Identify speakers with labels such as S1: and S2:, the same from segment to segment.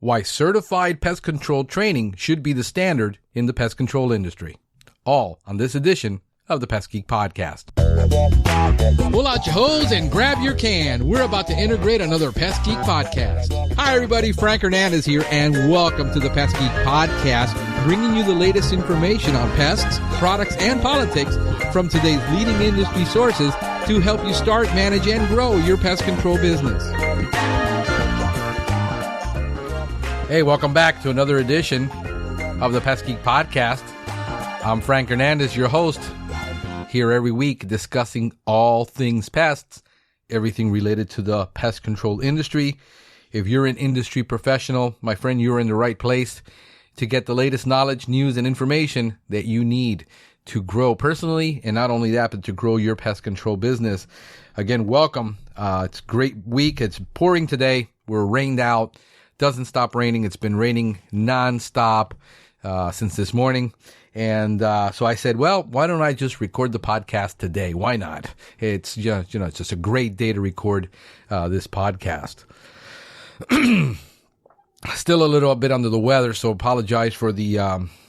S1: Why certified pest control training should be the standard in the pest control industry. All on this edition of the Pest Geek Podcast. Pull out your hose and grab your can. We're about to integrate another Pest Geek Podcast. Hi, everybody. Frank Hernandez here, and welcome to the Pest Geek Podcast, bringing you the latest information on pests, products, and politics from today's leading industry sources to help you start, manage, and grow your pest control business. Hey, welcome back to another edition of the Pest Geek Podcast. I'm Frank Hernandez, your host, here every week discussing all things pests, everything related to the pest control industry. If you're an industry professional, my friend, you're in the right place to get the latest knowledge, news, and information that you need to grow personally, and not only that, but to grow your pest control business. Again, welcome. It's a great week. It's pouring today. We're rained out. Doesn't stop raining. It's been raining nonstop since this morning. And so I said, well, why don't I just record the podcast today? Why not? It's just, it's just a great day to record this podcast. Still a little bit under the weather, so apologize for the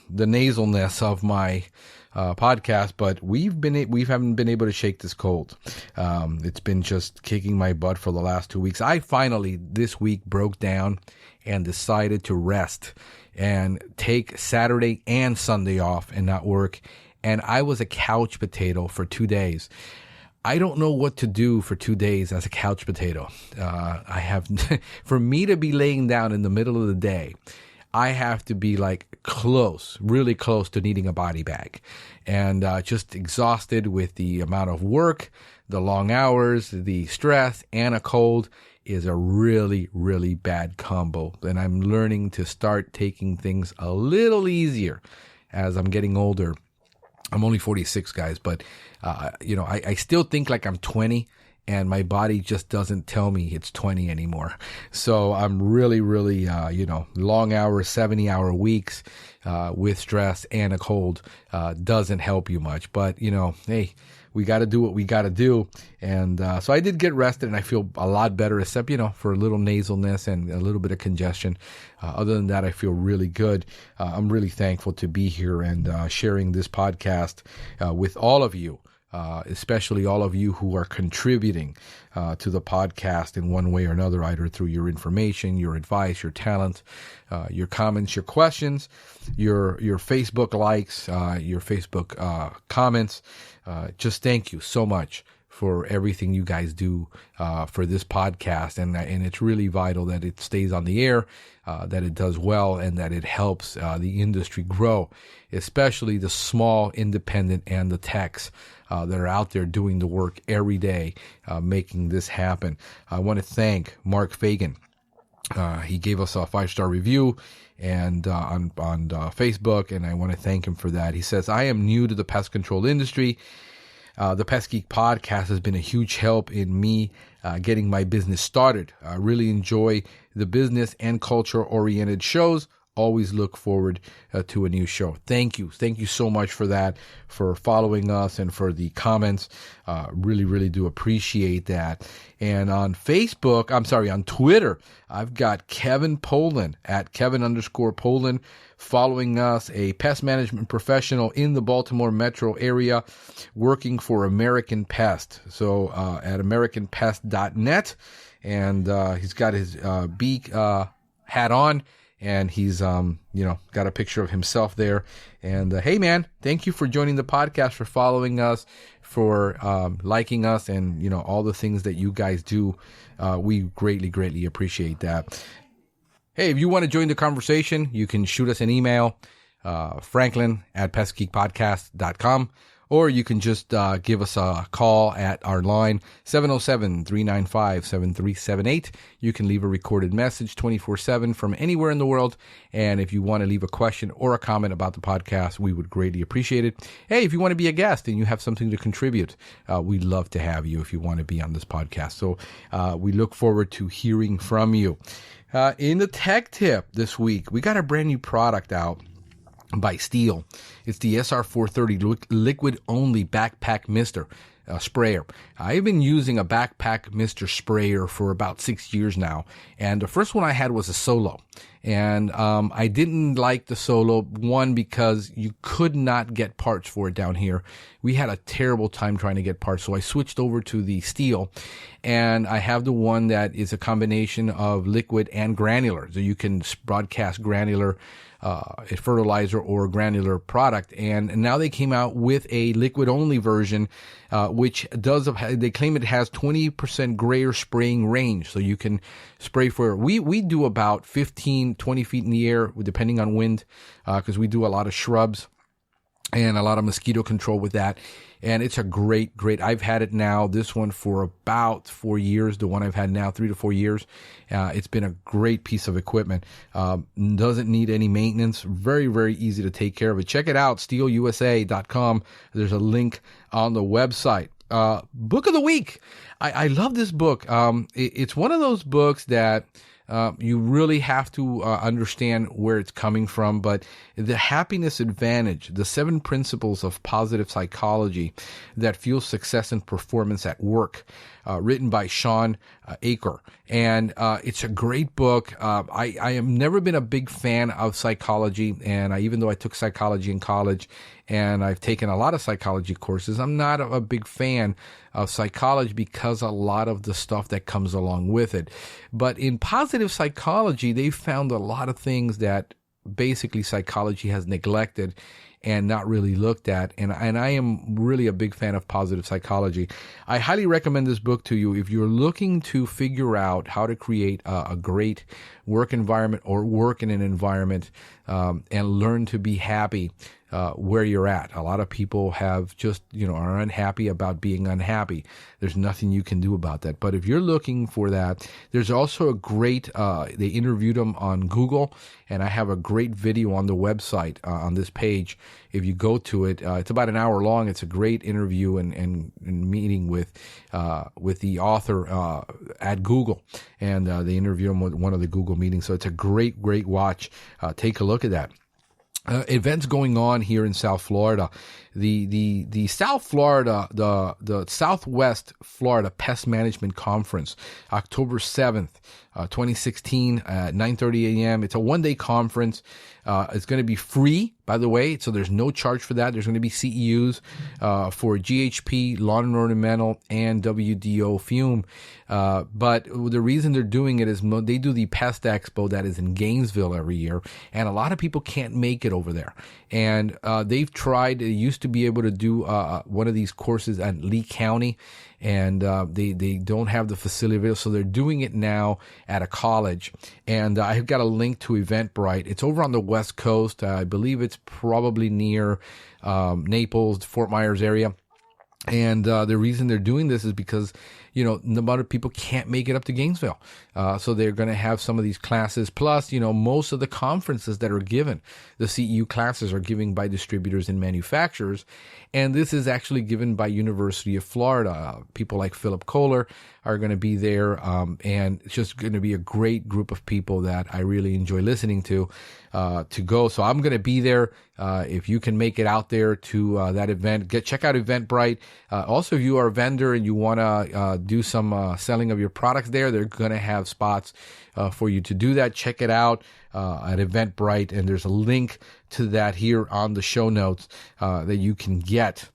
S1: nasalness of my podcast, but we haven't been able to shake this cold. It's been just kicking my butt for the last 2 weeks. I finally this week broke down and decided to rest and take Saturday and Sunday off and not work. And I was a couch potato for 2 days. I don't know what to do for 2 days as a couch potato. For me to be laying down in the middle of the day, I have to be like really close to needing a body bag, and just exhausted with the amount of work, the long hours, the stress, and a cold is a really, really bad combo. And I'm learning to start taking things a little easier as I'm getting older. I'm only 46, guys, but I still think like I'm 20. And my body just doesn't tell me it's 20 anymore. So I'm really, long hours, 70-hour weeks with stress and a cold doesn't help you much. But, hey, we got to do what we got to do. And so I did get rested, and I feel a lot better, except, for a little nasalness and a little bit of congestion. Other than that, I feel really good. I'm really thankful to be here and sharing this podcast with all of you. Especially all of you who are contributing to the podcast in one way or another, either through your information, your advice, your talent, your comments, your questions, your Facebook likes, your Facebook comments. Just thank you so much for everything you guys do for this podcast, and it's really vital that it stays on the air, that it does well, and that it helps the industry grow, especially the small, independent, and the techs that are out there doing the work every day, making this happen. I want to thank Mark Fagan. He gave us a 5-star review and on Facebook, and I want to thank him for that. He says, I am new to the pest control industry. The Pest Geek Podcast has been a huge help in me getting my business started. I really enjoy the business and culture-oriented shows. Always look forward to a new show. Thank you. Thank you so much for that, for following us and for the comments. Really, really do appreciate that. And on on Twitter, I've got Kevin Poland at Kevin_Poland following us, a pest management professional in the Baltimore metro area working for American Pest. So at AmericanPest.net, and he's got his beak hat on. And he's, got a picture of himself there. And, hey, man, thank you for joining the podcast, for following us, for liking us, and, all the things that you guys do. We greatly, greatly appreciate that. Hey, if you want to join the conversation, you can shoot us an email, franklin@pestgeekpodcast.com. Or you can just give us a call at our line, 707-395-7378. You can leave a recorded message 24/7 from anywhere in the world. And if you want to leave a question or a comment about the podcast, we would greatly appreciate it. Hey, if you want to be a guest and you have something to contribute, we'd love to have you if you want to be on this podcast. So we look forward to hearing from you. In the tech tip this week, we got a brand new product out by Steel. It's the SR430 liquid only backpack mister sprayer. I've been using a backpack mister sprayer for about 6 years now, and the first one I had was a Solo, And I didn't like the Solo, one, because you could not get parts for it down here. We had a terrible time trying to get parts, so I switched over to the steel, and I have the one that is a combination of liquid and granular, so you can broadcast granular fertilizer or granular product. And now they came out with a liquid only version, which they claim it has 20% grayer spraying range. So you can spray we do about 15, 20 feet in the air, depending on wind, because we do a lot of shrubs and a lot of mosquito control with that. And it's a great, I've had it now, this one, for about 4 years. The one I've had now, 3 to 4 years. It's been a great piece of equipment. Doesn't need any maintenance. Very, very easy to take care of it. Check it out, steelusa.com. There's a link on the website. Book of the week. I love this book. It's one of those books that you really have to understand where it's coming from. But The Happiness Advantage, the 7 principles of positive psychology that fuel success and performance at work, written by Sean Aker. And it's a great book. I have never been a big fan of psychology, and even though I took psychology in college and I've taken a lot of psychology courses, I'm not a big fan of psychology because a lot of the stuff that comes along with it. But in positive psychology, they found a lot of things that basically psychology has neglected and not really looked at. And I am really a big fan of positive psychology. I highly recommend this book to you if you're looking to figure out how to create a great work environment or work in an environment and learn to be happy where you're at. A lot of people have just, are unhappy about being unhappy. There's nothing you can do about that. But if you're looking for that, there's also a great, they interviewed them on Google, and I have a great video on the website on this page. If you go to it, it's about an hour long. It's a great interview and meeting with the author at Google, and they interview him with one of the Google meetings. So it's a great watch. Take a look at that. Events going on here in South Florida. The South Florida, the Southwest Florida Pest Management Conference, October 7th, 2016 at 9:30 a.m. It's a one-day conference. It's going to be free, by the way, so there's no charge for that. There's going to be CEUs for GHP, lawn and ornamental, and WDO fume. But the reason they're doing it is they do the Pest Expo that is in Gainesville every year, and a lot of people can't make it over there. And they've tried. They used to be able to do one of these courses at Lee County, and they don't have the facility, so they're doing it now at a college. And I've got a link to Eventbrite. It's over on the West Coast. I believe it's probably near Naples, Fort Myers area. And the reason they're doing this is because, a lot of people can't make it up to Gainesville. So they're going to have some of these classes. Plus, most of the conferences that are given, the CEU classes are given by distributors and manufacturers. And this is actually given by University of Florida. People like Philip Kohler are going to be there. And it's just going to be a great group of people that I really enjoy listening to go. So I'm going to be there. If you can make it out there to that event, check out Eventbrite. Also, if you are a vendor and you want to do some selling of your products there, they're going to have spots for you to do that. Check it out at Eventbrite, and there's a link to that here on the show notes that you can get.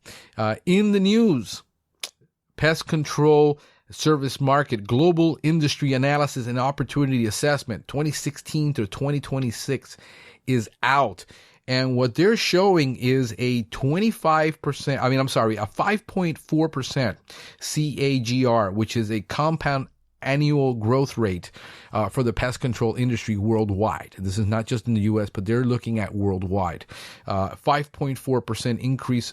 S1: In the news, pest control service market global industry analysis and opportunity assessment 2016 to 2026 is out. And what they're showing is a 5.4% CAGR, which is a compound annual growth rate for the pest control industry worldwide. This is not just in the U.S., but they're looking at worldwide. 5.4% increase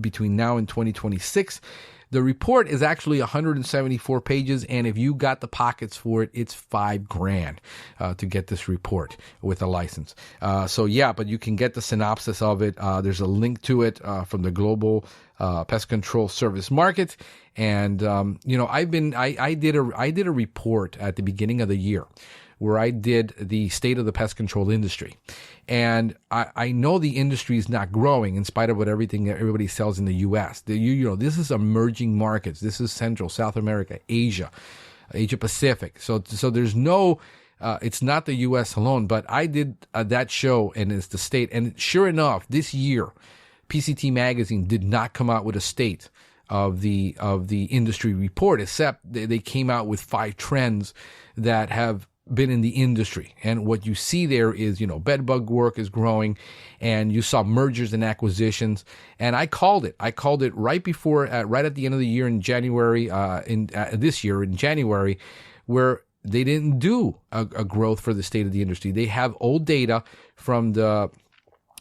S1: between now and 2026. The report is actually 174 pages, and if you got the pockets for it, it's $5,000 to get this report with a license. But you can get the synopsis of it. There's a link to it from the Global Pest Control Service Market, and I did a report at the beginning of the year where I did the state of the pest control industry. And I know the industry is not growing in spite of everything that everybody sells in the U.S. This is emerging markets. This is Central, South America, Asia Pacific. So there's no It's not the U.S. alone, but I did that show, and it's the state. And sure enough, this year, PCT Magazine did not come out with a state of the industry report, except they came out with 5 trends that have been in the industry. And what you see there is, bed bug work is growing, and you saw mergers and acquisitions. And I called it right before, right at the end of the year in January, this year in January, where they didn't do a growth for the state of the industry. They have old data from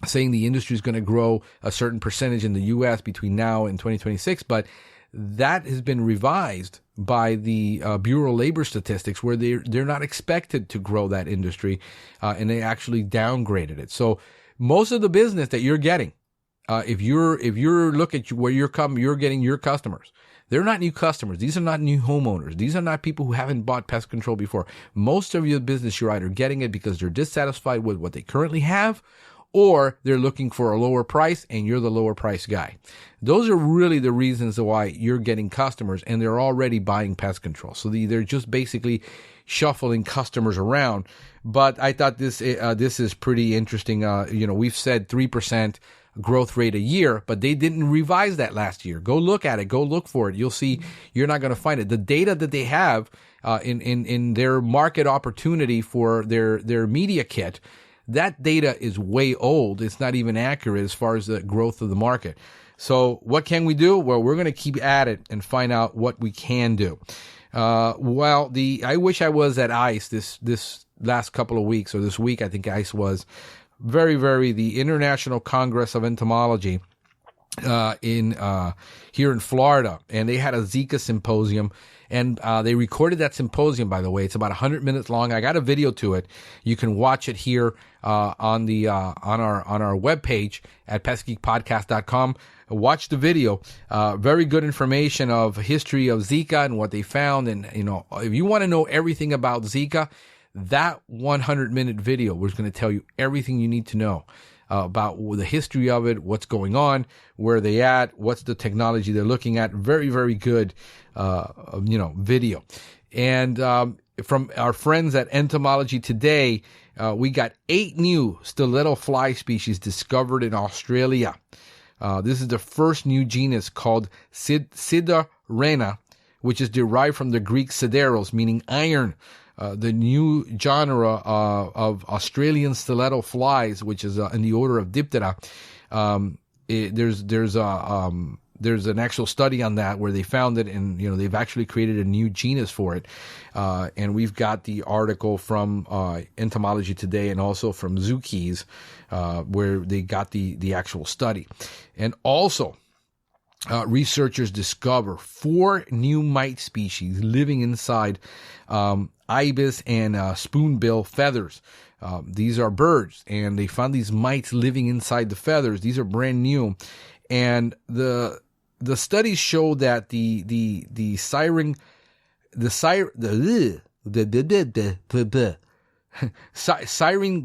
S1: saying the industry is going to grow a certain percentage in the U.S. between now and 2026, but that has been revised by the Bureau of Labor Statistics, where they're not expected to grow that industry, and they actually downgraded it. So most of the business that you're getting, if you're look at where you're getting your customers, they're not new customers. These are not new homeowners. These are not people who haven't bought pest control before. Most of your business, you're either getting it because they're dissatisfied with what they currently have, or they're looking for a lower price and you're the lower price guy. Those are really the reasons why you're getting customers, and they're already buying pest control. So they're just basically shuffling customers around. But I thought this is pretty interesting. We've said 3% growth rate a year, but they didn't revise that last year. Go look at it. Go look for it. You'll see you're not going to find it. The data that they have in their market opportunity for their media kit, that data is way old. It's not even accurate as far as the growth of the market. So what can we do? Well, we're going to keep at it and find out what we can do. I wish I was at ICE this last couple of weeks, or this week. I think ICE was the International Congress of Entomology here in Florida, and they had a Zika symposium, and they recorded that symposium. By the way, it's about 100 minutes long. I got a video to it. You can watch it here on our webpage at pestgeekpodcast.com. Watch the video. Very good information of history of Zika and what they found. And if you want to know everything about Zika, that 100-minute video was going to tell you everything you need to know about the history of it, what's going on, where they at, what's the technology they're looking at. Very, very good, video. And from our friends at Entomology Today, we got 8 new stiletto fly species discovered in Australia. This is the first new genus called Siderena, which is derived from the Greek sideros, meaning iron. The new genre of Australian stiletto flies, which is in the order of Diptera. There's an actual study on that where they found it, and they've actually created a new genus for it. And we've got the article from Entomology Today and also from Zookeys, where they got the actual study. And also, researchers discover 4 new mite species living inside ibis and spoonbill feathers. These are birds, and they found these mites living inside the feathers. These are brand new, and the studies show that the siren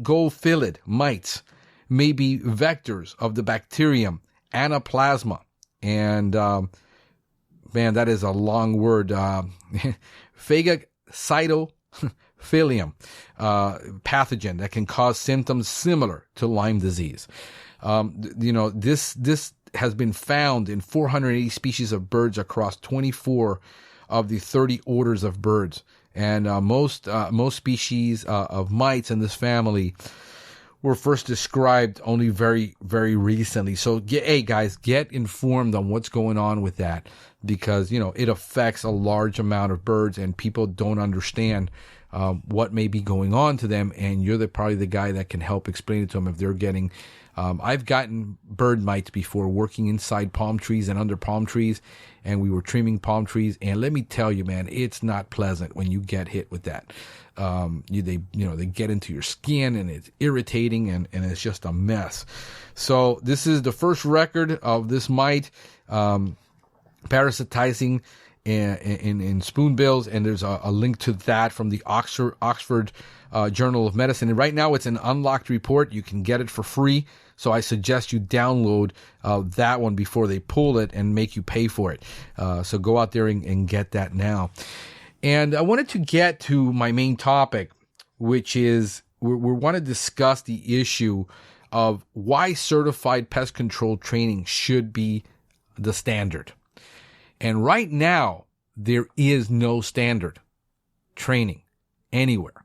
S1: gold-filled mites may be vectors of the bacterium Anaplasma. And, man, that is a long word. Phagocytophilium pathogen that can cause symptoms similar to Lyme disease. This has been found in 480 species of birds across 24 of the 30 orders of birds. And most species of mites in this family were first described only very, very recently. So, guys, get informed on what's going on with that, because, it affects a large amount of birds, and people don't understand what may be going on to them, and you're probably the guy that can help explain it to them if they're getting... I've gotten bird mites before working inside palm trees and under palm trees, and we were trimming palm trees, and let me tell you, man, it's not pleasant when you get hit with that. They get into your skin, and it's irritating, and it's just a mess. So this is the first record of this mite parasitizing in spoonbills, and there's a link to that from the Oxford Journal of Medicine. And right now it's an unlocked report. You can get it for free. So I suggest you download that one before they pull it and make you pay for it. So go out there and get that now. And I wanted to get to my main topic. which is we want to discuss the issue of why certified pest control training should be the standard. And right now, there is no standard training anywhere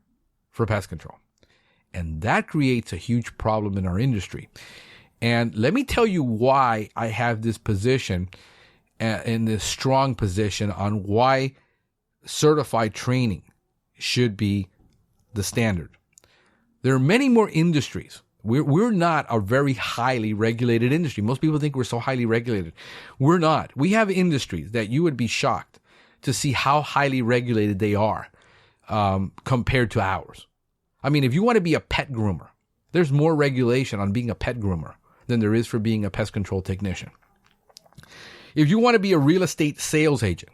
S1: for pest control. And that creates a huge problem in our industry. And let me tell you why I have this position, in this strong position on why certified training should be the standard. There are many more industries. We're not a very highly regulated industry. Most people think we're so highly regulated. We're not. We have industries that you would be shocked to see how highly regulated they are compared to ours. I mean, if you want to be a pet groomer, there's more regulation on being a pet groomer than there is for being a pest control technician. If you want to be a real estate sales agent,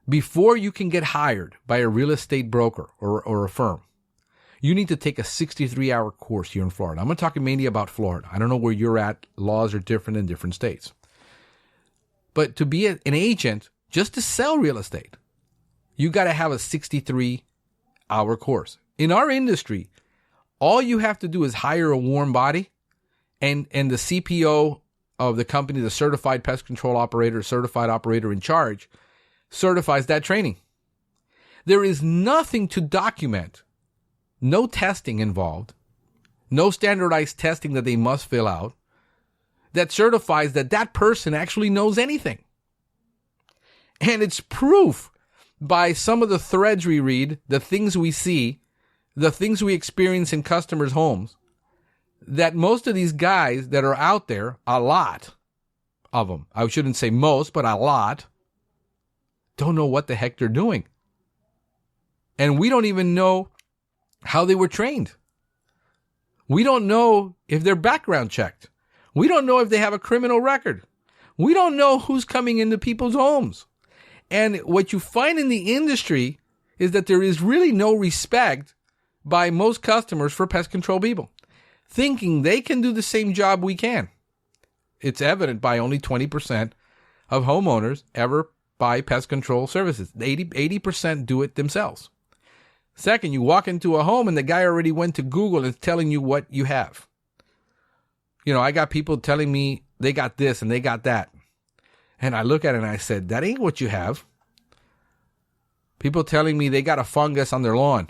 S1: before you can get hired by a real estate broker or a firm, you need to take a 63-hour course here in Florida. I'm going to talk mainly about Florida. I don't know where you're at. Laws are different in different states. But to be an agent, just to sell real estate, you got to have a 63-hour course. In our industry, all you have to do is hire a warm body, and the CPO of the company, the certified pest control operator, certified operator in charge, certifies that training. There is nothing to document. No testing involved, no standardized testing that they must fill out that certifies that that person actually knows anything. And it's proof by some of the threads we read, the things we see, the things we experience in customers' homes, that most of these guys that are out there, a lot of them, I shouldn't say most, but a lot, don't know what the heck they're doing. And we don't even know how they were trained. We don't know if they're background checked. We don't know if they have a criminal record. We don't know who's coming into people's homes. And what you find in the industry is that there is really no respect by most customers for pest control people, thinking they can do the same job we can. It's evident by only 20% of homeowners ever buy pest control services. 80% do it themselves. Second, you walk into a home and the guy already went to Google and is telling you what you have. You know, I got people telling me they got this and they got that. And I look at it and I said, that ain't what you have. People telling me they got a fungus on their lawn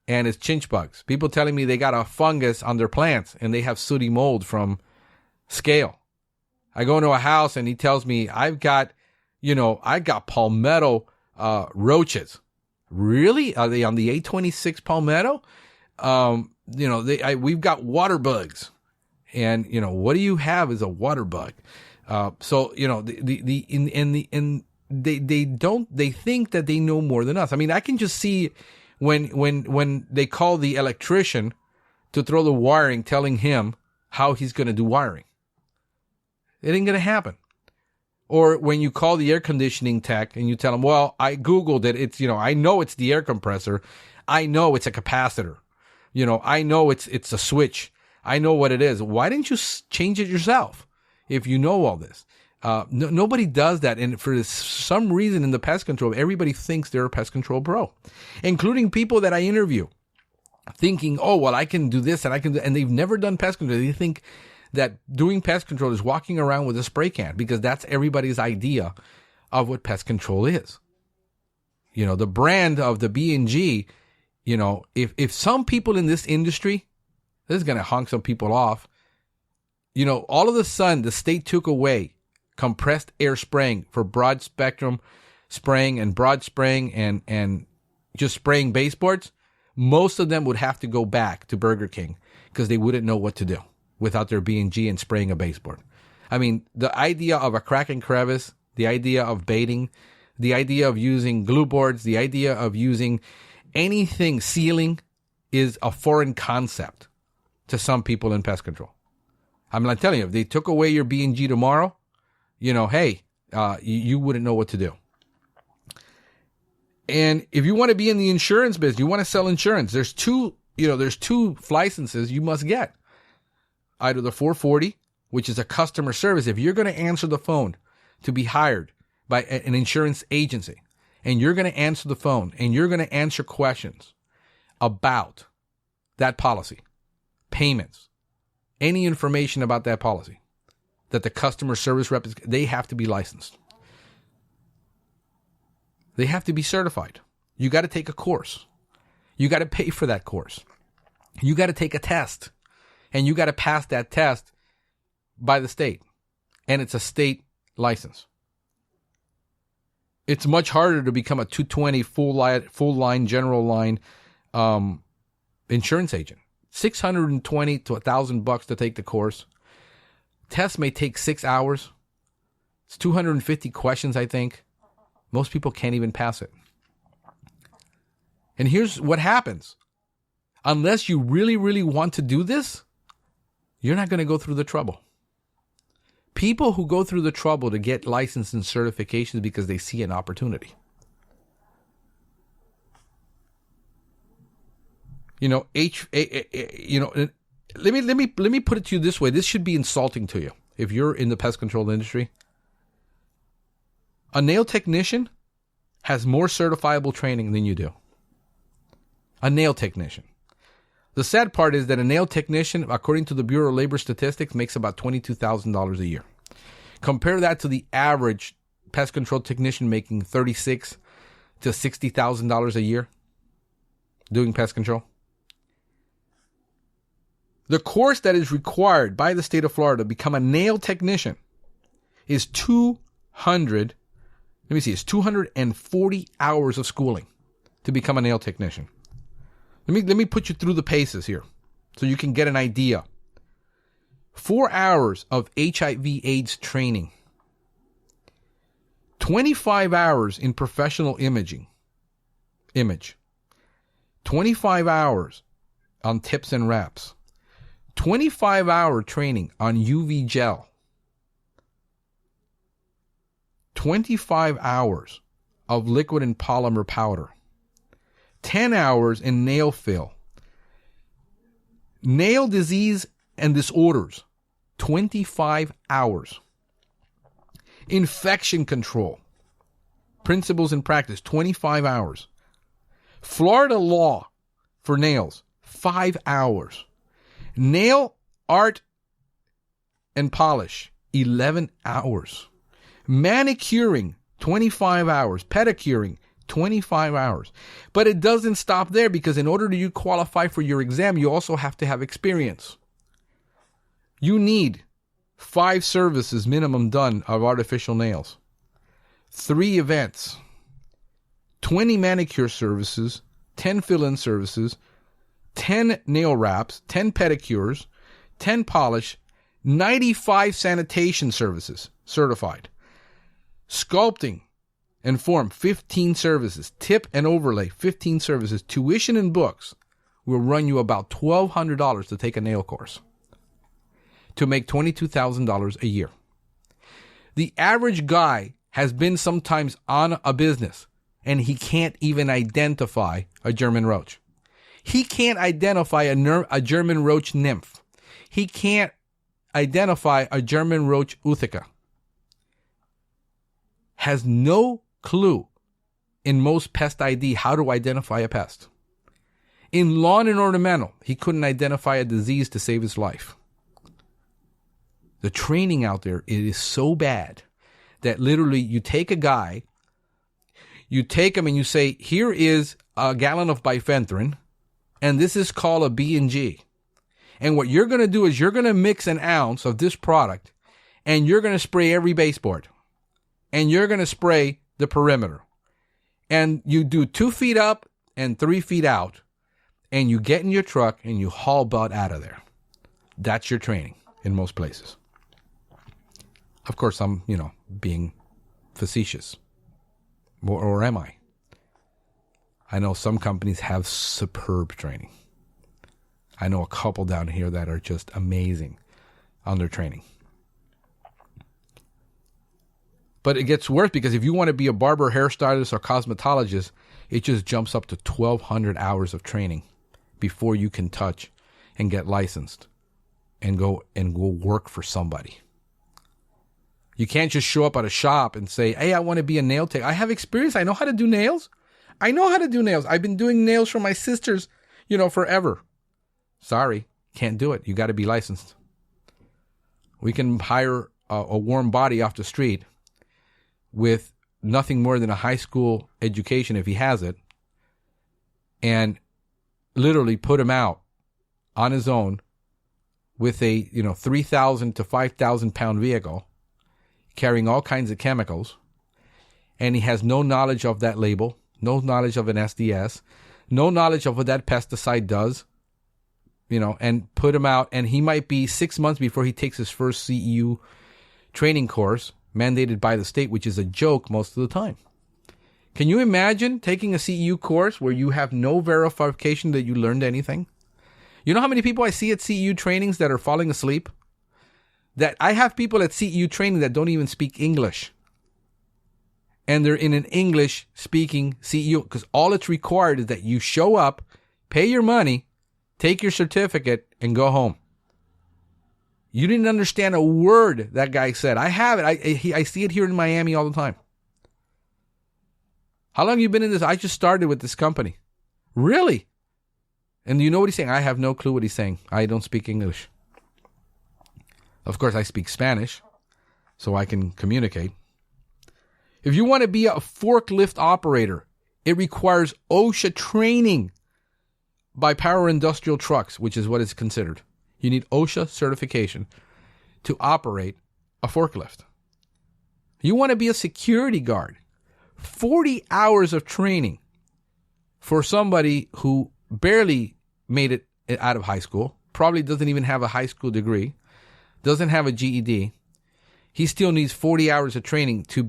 S1: and it's chinch bugs. People telling me they got a fungus on their plants and they have sooty mold from scale. I go into a house and he tells me, I got palmetto roaches. Really? Are they on the 826 palmetto? We've got water bugs. And, what do you have is a water bug. They think that they know more than us. I mean, I can just see when they call the electrician to throw the wiring, telling him how he's going to do wiring. It ain't going to happen. Or when you call the air conditioning tech and you tell them, well, I Googled it. It's, I know it's the air compressor. I know it's a capacitor. I know it's a switch. I know what it is. Why didn't you change it yourself if you know all this? Nobody does that. And for some reason in the pest control, everybody thinks they're a pest control pro, including people that I interview, thinking, oh, well, I can do this and I can do, and they've never done pest control. They think that doing pest control is walking around with a spray can because that's everybody's idea of what pest control is. The brand of the B&G, if some people in this industry, this is going to honk some people off, all of a sudden the state took away compressed air spraying for broad spectrum spraying and broad spraying and just spraying baseboards, most of them would have to go back to Burger King because they wouldn't know what to do without their B&G and spraying a baseboard. I mean, the idea of a crack and crevice, the idea of baiting, the idea of using glue boards, the idea of using anything sealing is a foreign concept to some people in pest control. I'm not telling you, if they took away your B&G tomorrow, you wouldn't know what to do. And if you want to be in the insurance business, you want to sell insurance, there's two licenses you must get. Either the 440, which is a customer service. If you're going to answer the phone to be hired by an insurance agency, and you're going to answer the phone, and you're going to answer questions about that policy, payments, any information about that policy, that the customer service rep is, they have to be licensed. They have to be certified. You got to take a course. You got to pay for that course. You got to take a test. And you got to pass that test by the state. And it's a state license. It's much harder to become a 220 full line general line insurance agent. $620 to $1,000 to take the course. Test may take 6 hours. It's 250 questions, I think. Most people can't even pass it. And here's what happens. Unless you really, really want to do this, you're not going to go through the trouble. People who go through the trouble to get license and certifications because they see an opportunity. Let me put it to you this way. This should be insulting to you if you're in the pest control industry. A nail technician has more certifiable training than you do. A nail technician. The sad part is that a nail technician, according to the Bureau of Labor Statistics, makes about $22,000 a year. Compare that to the average pest control technician making $36,000 to $60,000 a year doing pest control. The course that is required by the state of Florida to become a nail technician is 240 hours of schooling to become a nail technician. Let me put you through the paces here so you can get an idea. 4 hours of HIV/AIDS training. 25 hours in professional image. 25 hours on tips and wraps. 25-hour training on UV gel. 25 hours of liquid and polymer powder. 10 hours in nail fill. Nail disease and disorders. 25 hours. Infection control. Principles and practice. 25 hours. Florida law for nails. 5 hours. Nail art and polish. 11 hours. Manicuring. 25 hours. Pedicuring. 25 hours. But it doesn't stop there, because in order to qualify for your exam, you also have to have experience. You need 5 services minimum done of artificial nails, 3 events, 20 manicure services, 10 fill-in services, 10 nail wraps, 10 pedicures, 10 polish, 95 sanitation services certified, sculpting and form, 15 services. Tip and overlay, 15 services. Tuition and books will run you about $1,200 to take a nail course to make $22,000 a year. The average guy has been sometimes on a business and he can't even identify a German roach. He can't identify a German roach nymph. He can't identify a German roach Utica. Has no clue in most pest ID how to identify a pest. In lawn and ornamental, he couldn't identify a disease to save his life. The training out there, it is so bad that literally you take a guy, you take him and you say, here is a gallon of bifenthrin, and this is called a B&G. And what you're going to do is you're going to mix an ounce of this product, and you're going to spray every baseboard. And you're going to spray the perimeter. And you do 2 feet up and 3 feet out. And you get in your truck and you haul butt out of there. That's your training in most places. Of course, I'm, being facetious. Or am I? I know some companies have superb training. I know a couple down here that are just amazing on their training. But it gets worse, because if you want to be a barber, hairstylist, or cosmetologist, it just jumps up to 1,200 hours of training before you can touch and get licensed and go work for somebody. You can't just show up at a shop and say, hey, I want to be a nail tech. I have experience. I know how to do nails. I've been doing nails for my sisters forever. Sorry, can't do it. You got to be licensed. We can hire a warm body off the street with nothing more than a high school education if he has it, and literally put him out on his own with a 3,000 to 5,000 pound vehicle carrying all kinds of chemicals, and he has no knowledge of that label, no knowledge of an SDS, no knowledge of what that pesticide does, and put him out, and he might be 6 months before he takes his first CEU training course mandated by the state, which is a joke most of the time. Can you imagine taking a CEU course where you have no verification that you learned anything? You know how many people I see at CEU trainings that are falling asleep? That I have people at CEU training that don't even speak English. And they're in an English-speaking CEU, because all it's required is that you show up, pay your money, take your certificate, and go home. You didn't understand a word that guy said. I have it. I see it here in Miami all the time. How long have you been in this? I just started with this company. Really? And you know what he's saying? I have no clue what he's saying. I don't speak English. Of course, I speak Spanish, so I can communicate. If you want to be a forklift operator, it requires OSHA training by Power Industrial Trucks, which is what is considered. You need OSHA certification to operate a forklift. You want to be a security guard. 40 hours of training for somebody who barely made it out of high school, probably doesn't even have a high school degree, doesn't have a GED. He still needs 40 hours of training to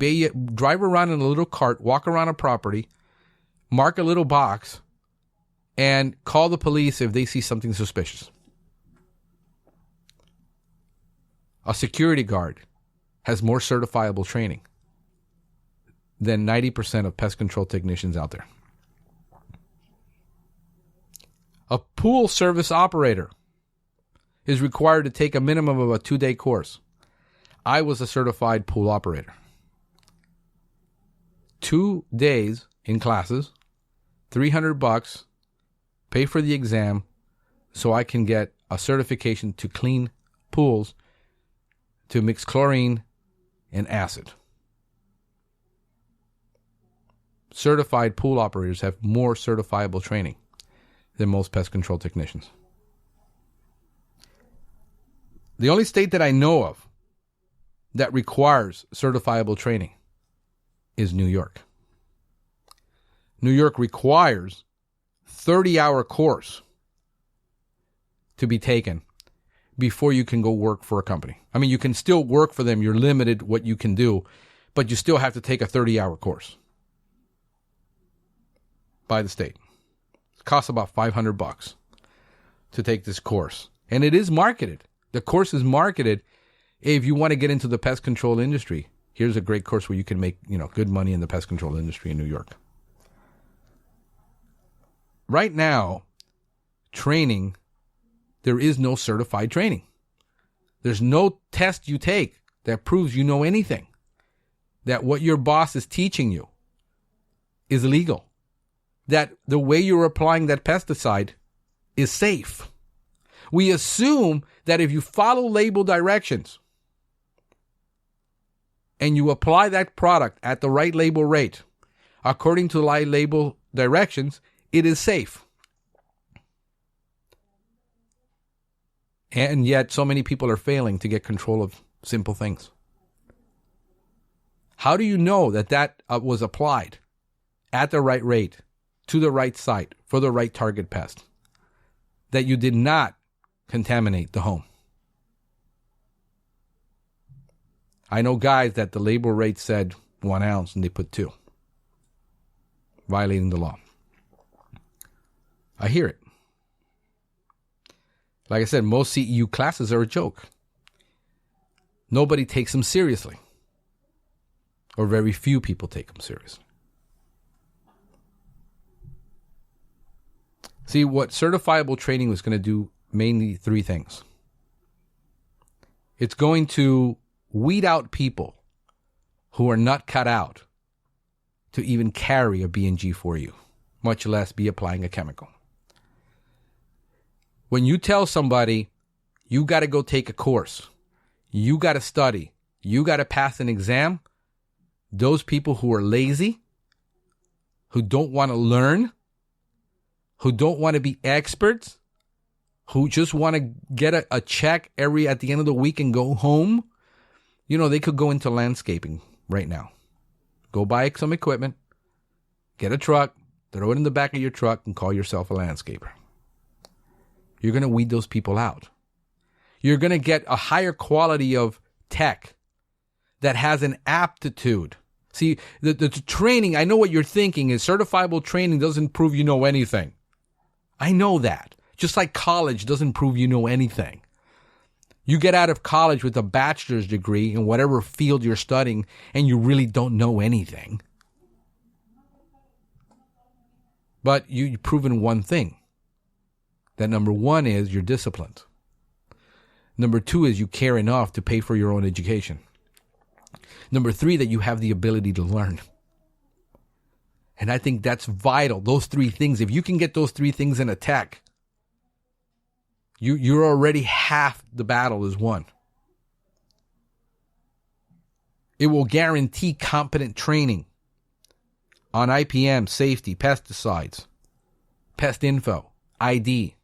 S1: drive around in a little cart, walk around a property, mark a little box, and call the police if they see something suspicious. A security guard has more certifiable training than 90% of pest control technicians out there. A pool service operator is required to take a minimum of a 2-day course. I was a certified pool operator. 2 days in classes, $300, pay for the exam so I can get a certification to clean pools, to mix chlorine and acid. Certified pool operators have more certifiable training than most pest control technicians. The only state that I know of that requires certifiable training is New York. New York requires 30-hour course to be taken before you can go work for a company. I mean, you can still work for them. You're limited what you can do, but you still have to take a 30-hour course by the state. It costs about $500 to take this course. And it is marketed. The course is marketed. If you want to get into the pest control industry, here's a great course where you can make, good money in the pest control industry in New York. Right now, training, there is no certified training. There's no test you take that proves you know anything, that what your boss is teaching you is legal, that the way you're applying that pesticide is safe. We assume that if you follow label directions and you apply that product at the right label rate, according to the label directions, it is safe. And yet so many people are failing to get control of simple things. How do you know that was applied at the right rate, to the right site, for the right target pest? That you did not contaminate the home? I know guys that the label rate said 1 ounce and they put 2, violating the law. I hear it. Like I said, most CEU classes are a joke. Nobody takes them seriously. Or very few people take them seriously. See, what certifiable training was going to do, mainly 3 things. It's going to weed out people who are not cut out to even carry a B&G for you, much less be applying a chemical. When you tell somebody, you got to go take a course, you got to study, you got to pass an exam, those people who are lazy, who don't want to learn, who don't want to be experts, who just want to get a check at the end of the week and go home, they could go into landscaping right now. Go buy some equipment, get a truck, throw it in the back of your truck, and call yourself a landscaper. You're going to weed those people out. You're going to get a higher quality of tech that has an aptitude. See, the training, I know what you're thinking is certifiable training doesn't prove you know anything. I know that. Just like college doesn't prove you know anything. You get out of college with a bachelor's degree in whatever field you're studying, and you really don't know anything. But you've proven one thing. That number one is you're disciplined. Number two is you care enough to pay for your own education. Number three, that you have the ability to learn. And I think that's vital. Those three things, if you can get those three things in a tech, you're already half the battle is won. It will guarantee competent training on IPM, safety, pesticides, pest info, ID,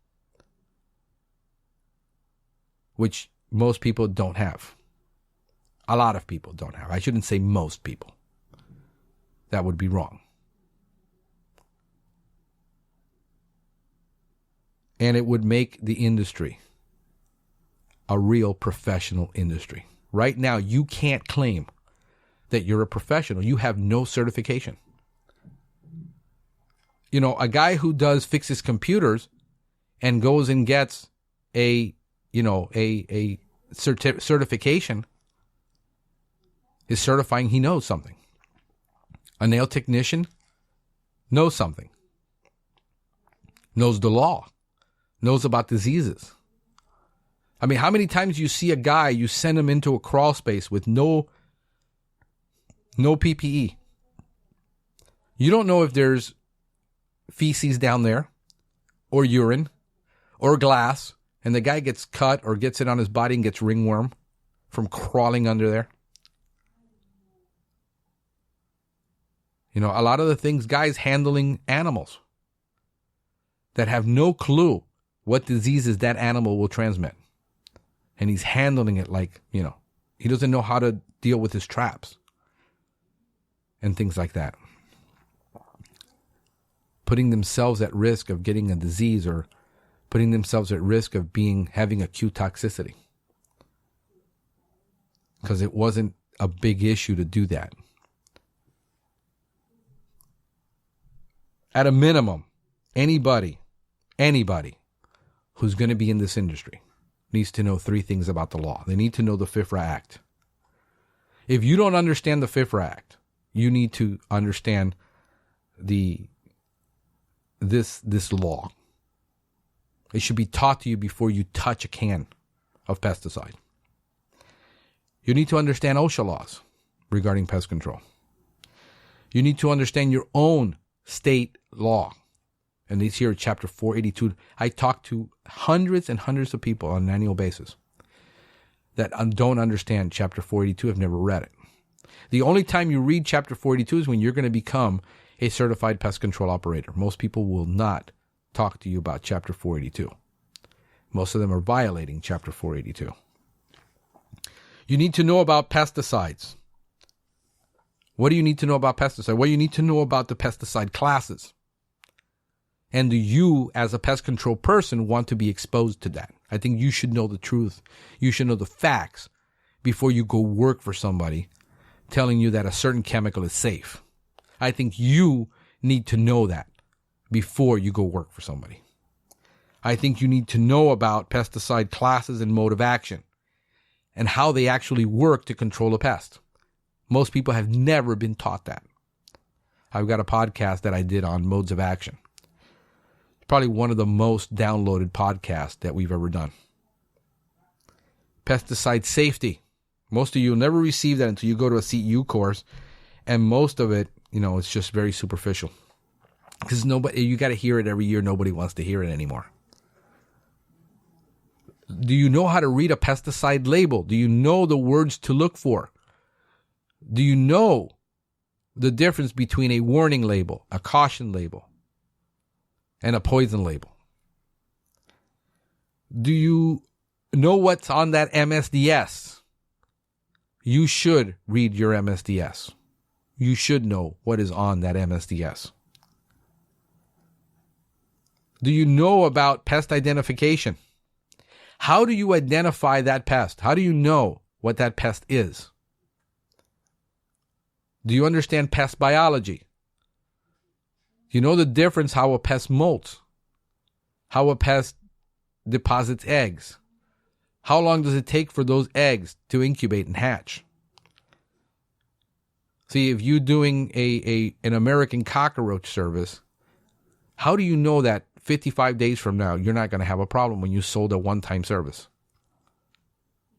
S1: which most people don't have. A lot of people don't have. I shouldn't say most people. That would be wrong. And it would make the industry a real professional industry. Right now, you can't claim that you're a professional. You have no certification. A guy who fixes computers and goes and gets a certification is certifying he knows something. A nail technician knows something. Knows the law. Knows about diseases. I mean, how many times you see a guy, you send him into a crawl space with no PPE. You don't know if there's feces down there, or urine, or glass, and the guy gets cut or gets it on his body and gets ringworm from crawling under there. A lot of the things, guys handling animals that have no clue what diseases that animal will transmit. And he's handling it like, he doesn't know how to deal with his traps and things like that. Putting themselves at risk of getting a disease or putting themselves at risk of having acute toxicity. Because it wasn't a big issue to do that. At a minimum, anybody who's going to be in this industry needs to know three things about the law. They need to know the FIFRA Act. If you don't understand the FIFRA Act, you need to understand this law. It should be taught to you before you touch a can of pesticide. You need to understand OSHA laws regarding pest control. You need to understand your own state law. And it's here at Chapter 482. I talk to hundreds and hundreds of people on an annual basis that don't understand Chapter 482, have never read it. The only time you read Chapter 482 is when you're going to become a certified pest control operator. Most people will not talk to you about Chapter 482. Most of them are violating Chapter 482. You need to know about pesticides. What do you need to know about pesticides? Well, you need to know about the pesticide classes. And do you, as a pest control person, want to be exposed to that? I think you should know the truth. You should know the facts before you go work for somebody telling you that a certain chemical is safe. I think you need to know that before you go work for somebody. I think you need to know about pesticide classes and mode of action and how they actually work to control a pest. Most people have never been taught that. I've got a podcast that I did on modes of action. Probably one of the most downloaded podcasts that we've ever done. Pesticide safety. Most of you will never receive that until you go to a CEU course, and most of it, it's just very superficial. Because you got to hear it every year. Nobody wants to hear it anymore. Do you know how to read a pesticide label? Do you know the words to look for? Do you know the difference between a warning label, a caution label, and a poison label? Do you know what's on that MSDS? You should read your MSDS. You should know what is on that MSDS. Do you know about pest identification? How do you identify that pest? How do you know what that pest is? Do you understand pest biology? Do you know the difference how a pest molts? How a pest deposits eggs? How long does it take for those eggs to incubate and hatch? See, if you're doing an American cockroach service, how do you know that 55 days from now you're not going to have a problem when you sold a one-time service?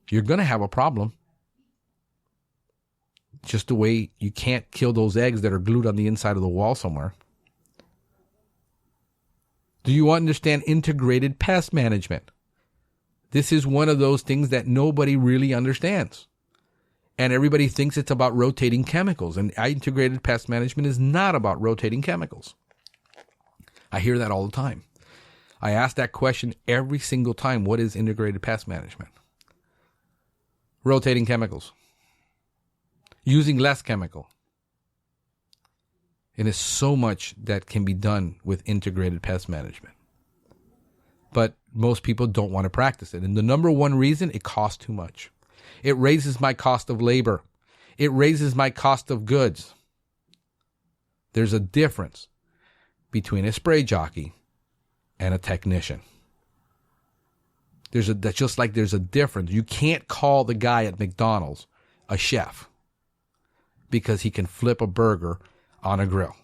S1: You're going to have a problem. Just the way you can't kill those eggs that are glued on the inside of the wall somewhere. Do you understand integrated pest management? This is one of those things that nobody really understands. And everybody thinks it's about rotating chemicals. And integrated pest management is not about rotating chemicals. I hear that all the time. I ask that question every single time. What is integrated pest management? Rotating chemicals. Using less chemical. And there's so much that can be done with integrated pest management. But most people don't want to practice it. And the number one reason, it costs too much. It raises my cost of labor. It raises my cost of goods. There's a difference between a spray jockey and a technician. Just like there's a difference. You can't call the guy at McDonald's a chef because he can flip a burger on a grill.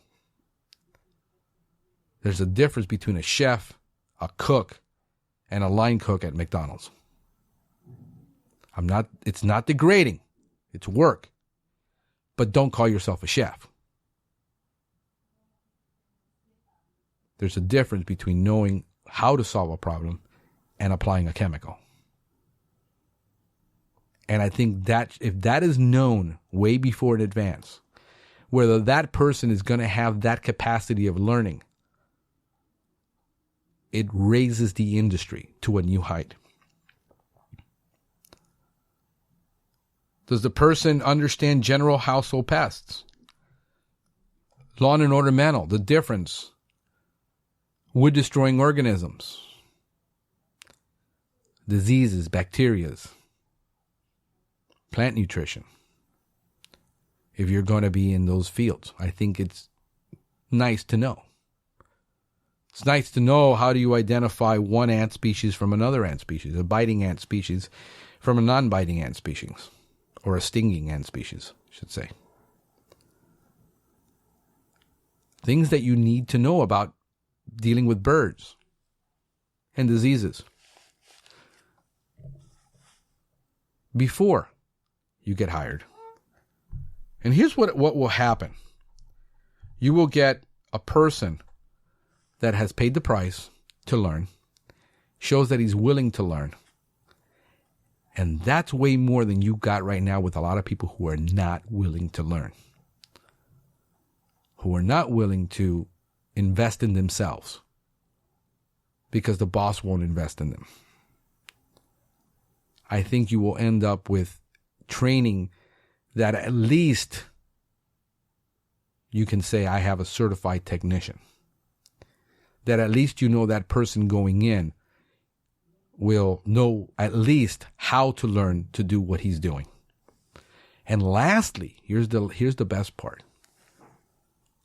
S1: There's a difference between a chef, a cook, and a line cook at McDonald's. It's not degrading. It's work. But don't call yourself a chef. There's a difference between knowing how to solve a problem and applying a chemical. And I think that if that is known way before in advance, whether that person is going to have that capacity of learning, it raises the industry to a new height. Does the person understand general household pests? Lawn and ornamental, the difference. Wood-destroying organisms. Diseases, bacterias. Plant nutrition. If you're going to be in those fields, I think it's nice to know. It's nice to know how do you identify one ant species from another ant species, a biting ant species from a non-biting ant species. Or a stinging ant species, I should say. Things that you need to know about dealing with birds and diseases before you get hired. And here's what will happen. You will get a person that has paid the price to learn, shows that he's willing to learn. And that's way more than you got right now with a lot of people who are not willing to learn. Who are not willing to invest in themselves. Because the boss won't invest in them. I think you will end up with training that at least you can say, I have a certified technician. That at least you know that person going in will know at least how to learn to do what he's doing. And lastly, here's the best part.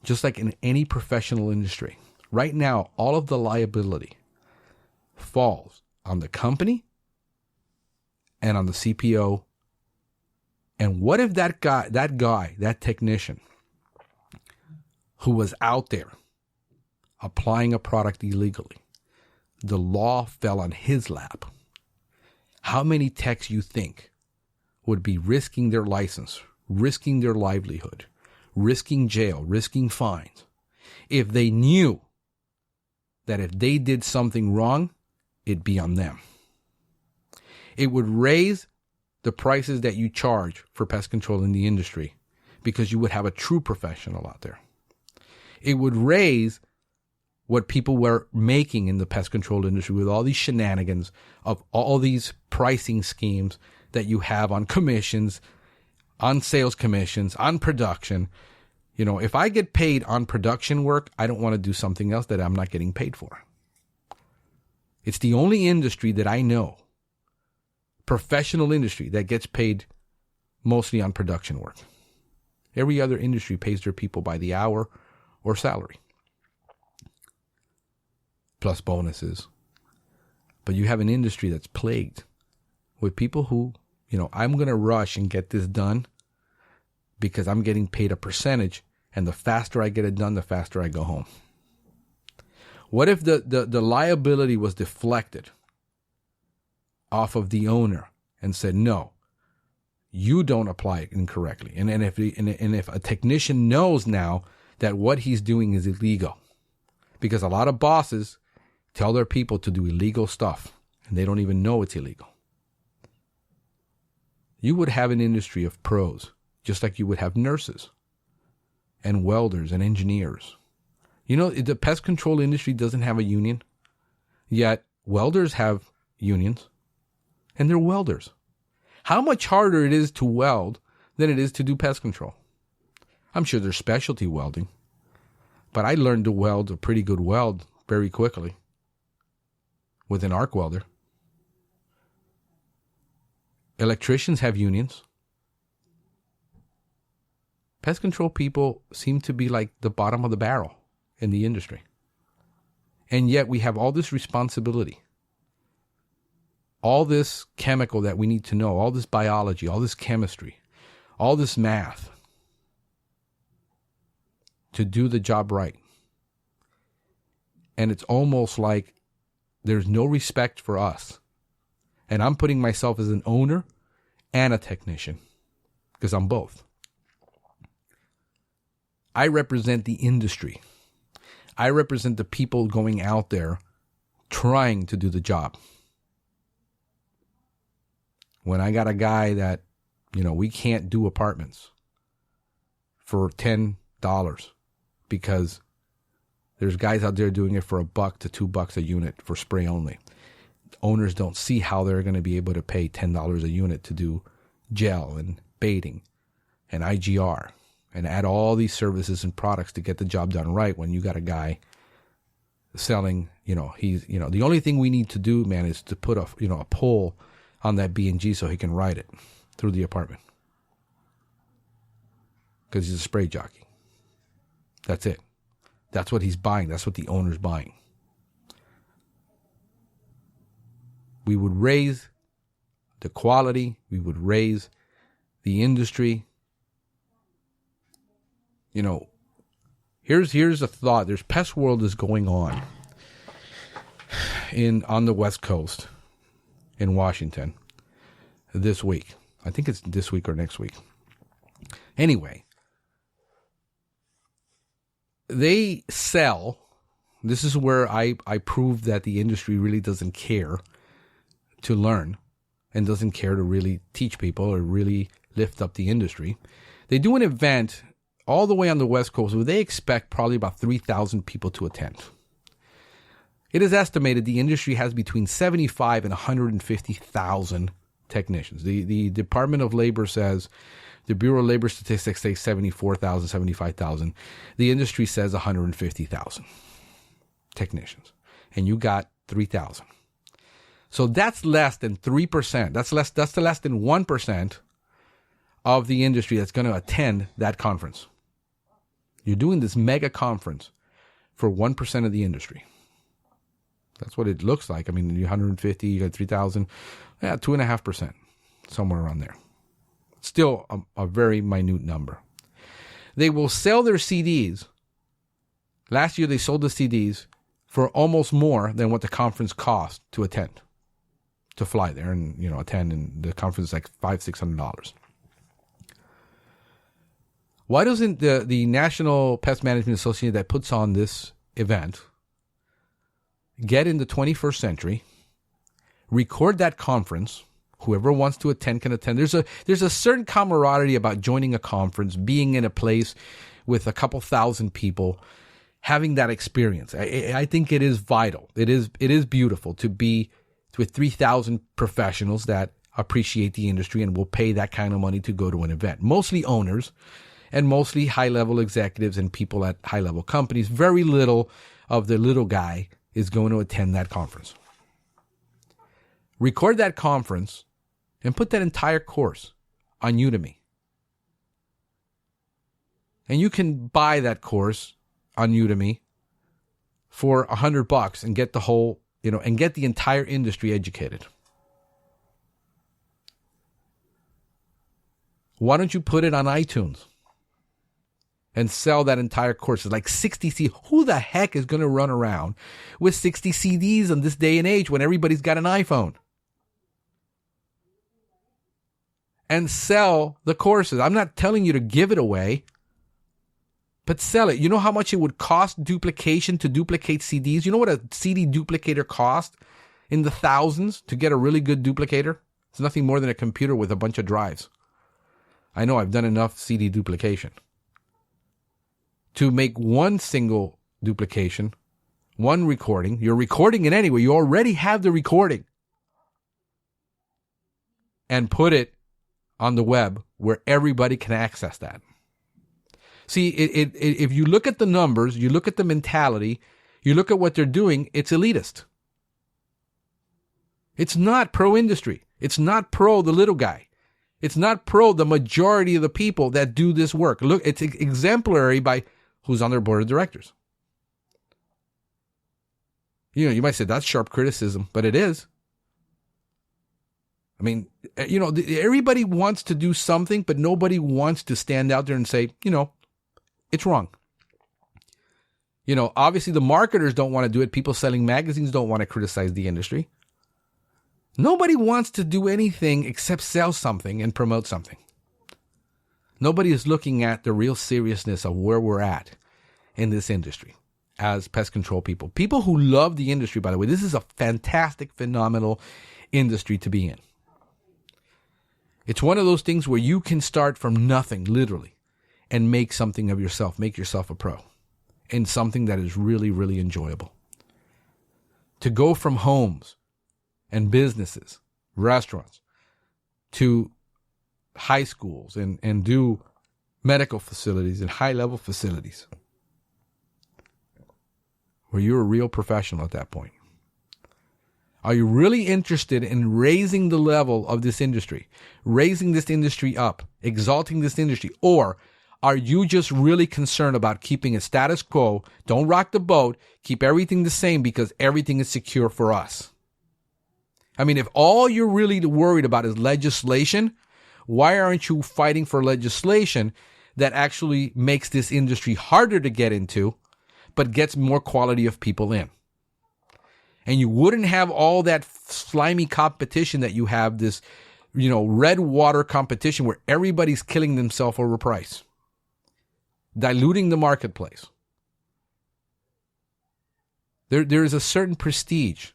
S1: Just like in any professional industry, right now, all of the liability falls on the company and on the CPO. And what if that technician who was out there applying a product illegally, the law fell on his lap? How many techs you think would be risking their license, risking their livelihood, risking jail, risking fines, if they knew that if they did something wrong, it'd be on them? It would raise the prices that you charge for pest control in the industry because you would have a true professional out there. It would raise what people were making in the pest control industry with all these shenanigans of all these pricing schemes that you have on commissions, on sales commissions, on production. You know, if I get paid on production work, I don't want to do something else that I'm not getting paid for. It's the only industry that I know, professional industry, that gets paid mostly on production work. Every other industry pays their people by the hour or salary, plus bonuses. But you have an industry that's plagued with people who, you know, I'm going to rush and get this done because I'm getting paid a percentage, and the faster I get it done, the faster I go home. What if the liability was deflected off of the owner and said, no, you don't apply it incorrectly. And if a technician knows now that what he's doing is illegal, because a lot of bosses tell their people to do illegal stuff and they don't even know it's illegal. You would have an industry of pros, just like you would have nurses and welders and engineers. You know, the pest control industry doesn't have a union, yet welders have unions, and they're welders. How much harder it is to weld than it is to do pest control? I'm sure there's specialty welding, but I learned to weld a pretty good weld very quickly with an arc welder. Electricians have unions. Pest control people seem to be like the bottom of the barrel in the industry. And yet we have all this responsibility, all this chemical that we need to know, all this biology, all this chemistry, all this math to do the job right. And it's almost like there's no respect for us. And I'm putting myself as an owner and a technician because I'm both. I represent the industry. I represent the people going out there trying to do the job. When I got a guy that, you know, we can't do apartments for $10 because there's guys out there doing it for $1 to $2 a unit for spray only. Owners don't see how they're going to be able to pay $10 a unit to do gel and baiting and IGR and add all these services and products to get the job done right when you got a guy selling, you know, he's, you know, the only thing we need to do, man, is to put a pole on that B&G so he can ride it through the apartment. Because he's a spray jockey. That's it. That's what he's buying. That's what the owner's buying. We would raise the quality. We would raise the industry. You know, here's a thought. There's Pest World is going on on the West Coast in Washington this week. I think it's this week or next week. Anyway, they sell. This is where I prove that the industry really doesn't care to learn and doesn't care to really teach people or really lift up the industry. They do an event all the way on the West Coast where they expect probably about 3,000 people to attend. It is estimated the industry has between 75 and 150,000 technicians. The Department of Labor says, the Bureau of Labor Statistics say 74,000, 75,000. The industry says 150,000 technicians. And you got 3,000. So that's less than 3%. That's less than 1% of the industry that's going to attend that conference. You're doing this mega conference for 1% of the industry. That's what it looks like. I mean, you 150, you got 3,000, 2.5%, somewhere around there. Still a very minute number. They will sell their CDs. Last year they sold the CDs for almost more than what the conference cost to attend, to fly there and, you know, attend. And the conference is like $500-$600. Why doesn't the National Pest Management Association that puts on this event get in the 21st century, record that conference Whoever wants to attend can attend. There's a certain camaraderie about joining a conference, being in a place with a couple thousand people, having that experience. I think it is vital. It is beautiful to be with 3,000 professionals that appreciate the industry and will pay that kind of money to go to an event. Mostly owners and mostly high-level executives and people at high-level companies. Very little of the little guy is going to attend that conference. Record that conference and put that entire course on Udemy. And you can buy that course on Udemy for $100 and get the whole, and get the entire industry educated. Why don't you put it on iTunes and sell that entire course? It's like 60 CDs. Who the heck is going to run around with 60 CDs in this day and age when everybody's got an iPhone? And sell the courses. I'm not telling you to give it away, but sell it. You know how much it would cost duplication to duplicate CDs? You know what a CD duplicator costs? In the thousands to get a really good duplicator? It's nothing more than a computer with a bunch of drives. I know I've done enough CD duplication. To make one single duplication, one recording, you're recording it anyway. You already have the recording. And put it on the web where everybody can access that. See, if you look at the numbers, you look at the mentality, you look at what they're doing, it's elitist. It's not pro-industry. It's not pro the little guy. It's not pro the majority of the people that do this work. Look, it's exemplary by who's on their board of directors. You might say that's sharp criticism, but it is. I mean, everybody wants to do something, but nobody wants to stand out there and say, it's wrong. Obviously the marketers don't want to do it. People selling magazines don't want to criticize the industry. Nobody wants to do anything except sell something and promote something. Nobody is looking at the real seriousness of where we're at in this industry as pest control people. People who love the industry, by the way, this is a fantastic, phenomenal industry to be in. It's one of those things where you can start from nothing, literally, and make something of yourself, make yourself a pro, and something that is really, really enjoyable. To go from homes and businesses, restaurants, to high schools and do medical facilities and high-level facilities where you're a real professional at that point. Are you really interested in raising the level of this industry, raising this industry up, exalting this industry, or are you just really concerned about keeping it status quo? Don't rock the boat. Keep everything the same because everything is secure for us. I mean, if all you're really worried about is legislation, why aren't you fighting for legislation that actually makes this industry harder to get into, but gets more quality of people in? And you wouldn't have all that slimy competition that you have, this, red water competition where everybody's killing themselves over price, diluting the marketplace. There is a certain prestige.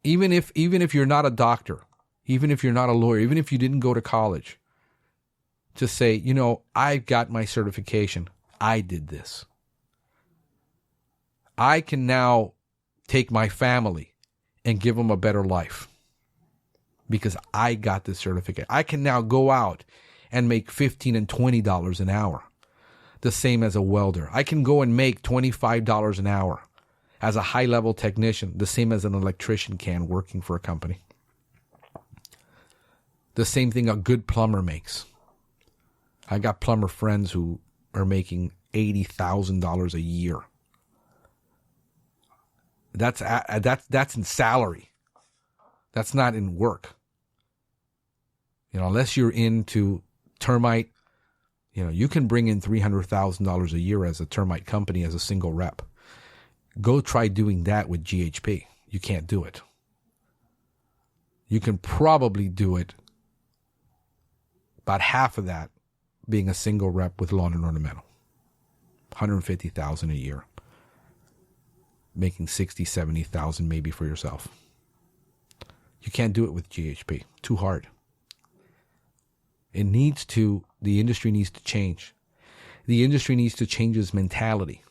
S1: Even if you're not a doctor, even if you're not a lawyer, even if you didn't go to college, to say, I got my certification. I did this. I can now take my family and give them a better life because I got this certificate. I can now go out and make $15 and $20 an hour, the same as a welder. I can go and make $25 an hour as a high-level technician, the same as an electrician can working for a company. The same thing a good plumber makes. I got plumber friends who are making $80,000 a year. That's in salary. That's not in work. Unless you're into termite, you can bring in $300,000 a year as a termite company as a single rep. Go try doing that with GHP. You can't do it. You can probably do it about half of that being a single rep with lawn and ornamental. $150,000 a year. Making $60,000, $70,000 maybe for yourself. You You can't do it with GHP. Too hard. The industry needs to change. The industry needs to change its mentality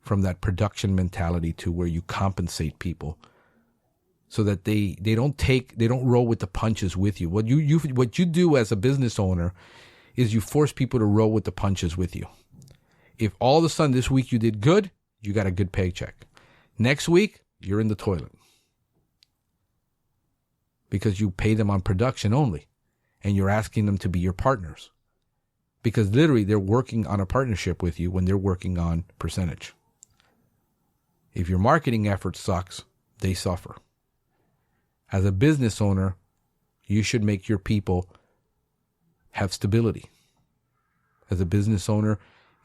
S1: from that production mentality to where you compensate people so that they don't roll with the punches with you. What you do as a business owner is you force people to roll with the punches with you. If all of a sudden this week you did good, you got a good paycheck. Next week, you're in the toilet. Because you pay them on production only. And you're asking them to be your partners. Because literally they're working on a partnership with you when they're working on percentage. If your marketing effort sucks, they suffer. As a business owner, you should make your people have stability. As a business owner,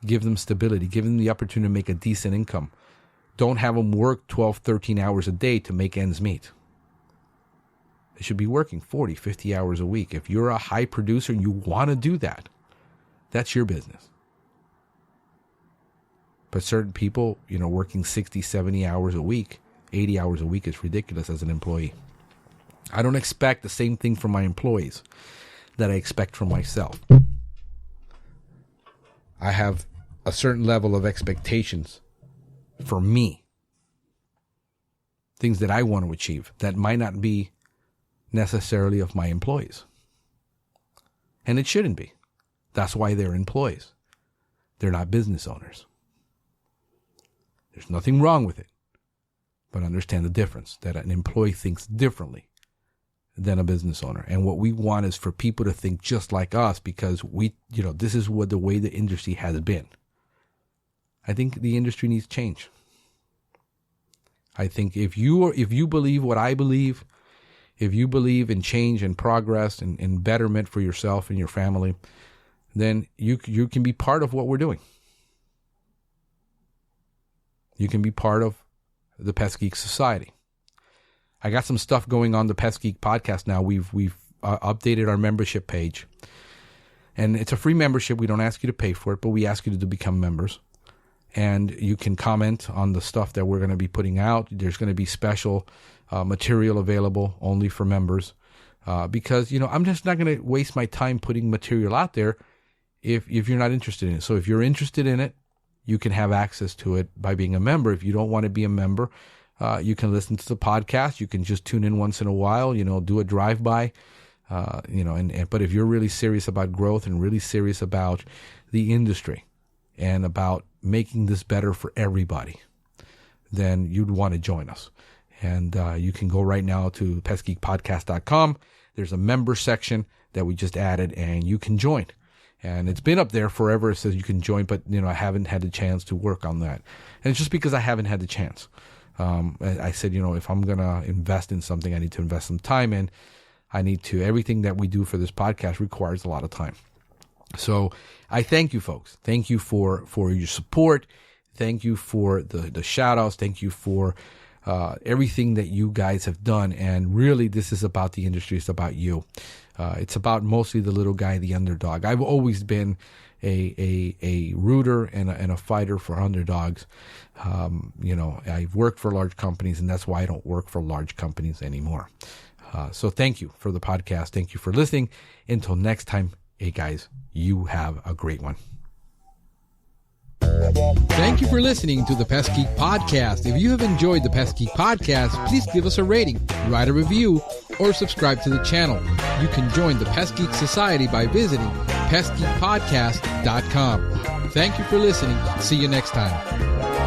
S1: give them stability. Give them the opportunity to make a decent income. Don't have them work 12, 13 hours a day to make ends meet. They should be working 40, 50 hours a week. If you're a high producer and you want to do that, that's your business. But certain people, working 60, 70 hours a week, 80 hours a week is ridiculous as an employee. I don't expect the same thing from my employees that I expect from myself. I have a certain level of expectations for me. Things that I want to achieve that might not be necessarily of my employees. And it shouldn't be. That's why they're employees. They're not business owners. There's nothing wrong with it. But understand the difference, that an employee thinks differently than a business owner. And what we want is for people to think just like us, because this is the way the industry has been. I think the industry needs change. I think if you believe what I believe, if you believe in change and progress and betterment for yourself and your family, then you can be part of what we're doing. You can be part of the Pest Geek Society. I got some stuff going on the Pest Geek podcast now. We've updated our membership page. And it's a free membership. We don't ask you to pay for it, but we ask you to become members. And you can comment on the stuff that we're going to be putting out. There's going to be special material available only for members. Because, I'm just not going to waste my time putting material out there if you're not interested in it. So if you're interested in it, you can have access to it by being a member. If you don't want to be a member, you can listen to the podcast. You can just tune in once in a while, do a drive-by, but if you're really serious about growth and really serious about the industry and about making this better for everybody, then you'd want to join us. And you can go right now to pestgeekpodcast.com. There's a member section that we just added, and you can join. And it's been up there forever. It says you can join, but I haven't had the chance to work on that. And it's just because I haven't had the chance. I said, if I'm going to invest in something, I need to invest some time in. Everything that we do for this podcast requires a lot of time. So I thank you, folks. Thank you for your support. Thank you for the shout outs. Thank you for everything that you guys have done. And really, this is about the industry. It's about you. It's about mostly the little guy, the underdog. I've always been a rooter and a fighter for underdogs. I've worked for large companies, and that's why I don't work for large companies anymore. So thank you for the podcast. Thank you for listening. Until next time, hey guys, you have a great one.
S2: Thank you for listening to the Pest Geek Podcast. If you have enjoyed the Pest Geek Podcast, please give us a rating, write a review, or subscribe to the channel. You can join the Pest Geek Society by visiting pestgeekpodcast.com. Thank you for listening. See you next time.